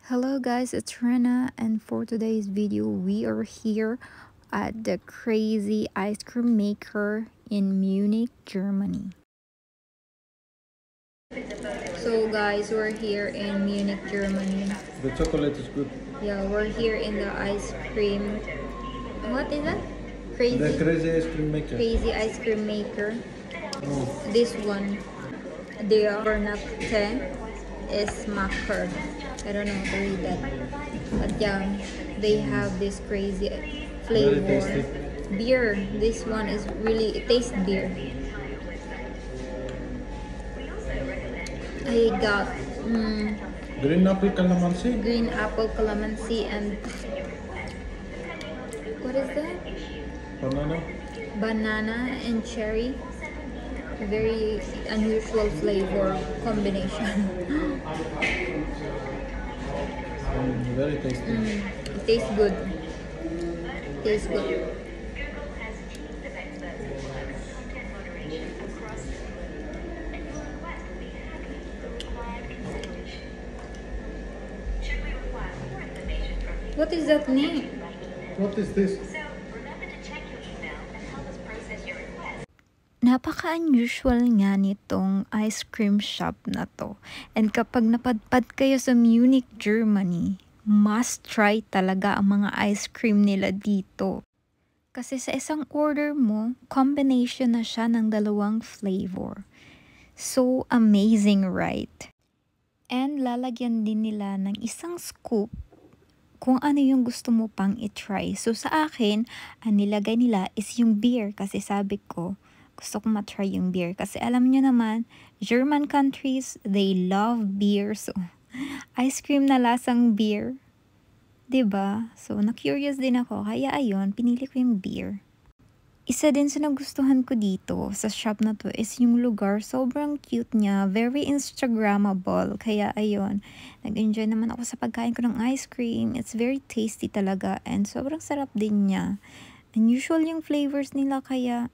Hello guys, it's Rena, and for today's video we are here at the crazy ice cream maker in Munich, Germany. So guys, we're here in Munich, Germany. The chocolate is good. Yeah, we're here in the ice cream. What is that? Crazy? The crazy ice cream maker. Crazy ice cream maker. Oh. This one, the Bernate is Macker. I don't know how to read that. But yeah, they have this crazy flavor. Very tasty. Beer. This one is really, it tastes beer. I got Green apple calamansi. green apple calamansi and what is that? Banana. Banana and cherry. A very unusual flavor combination. Very tasty. It tastes good. Tastes good. What is that name? What is this? Napaka-unusual nga nitong ice cream shop na to. And kapag napadpad kayo sa Munich, Germany, must try talaga ang mga ice cream nila dito. Kasi sa isang order mo, combination na siya ng dalawang flavor. So amazing, right? And lalagyan din nila ng isang scoop kung ano yung gusto mo pang itry. So sa akin, ang nilagay nila is yung beer kasi sabi ko, gusto ko matry yung beer. Kasi alam nyo naman, German countries, they love beer. So, ice cream na lasang beer. 'Di ba? So, na-curious din ako. Kaya ayun, pinili ko yung beer. Isa din sa nagustuhan ko dito sa shop na to is yung lugar. Sobrang cute niya. Very Instagrammable. Kaya ayun, nag-enjoy naman ako sa pagkain ko ng ice cream. It's very tasty talaga. And sobrang sarap din niya. Unusual yung flavors nila kaya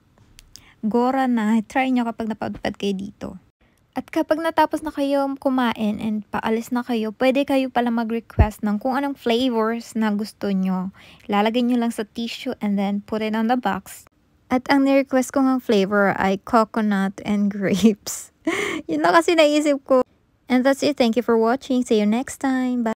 Gora na, try nyo kapag napadpad kayo dito. At kapag natapos na kayo kumain and paalis na kayo, pwede kayo pala mag-request ng kung anong flavors na gusto nyo. Lalagay nyo lang sa tissue and then put it on the box. At ang ni-request ko ng flavor ay coconut and grapes. Yun na kasi naisip ko. And that's it. Thank you for watching. See you next time. Bye.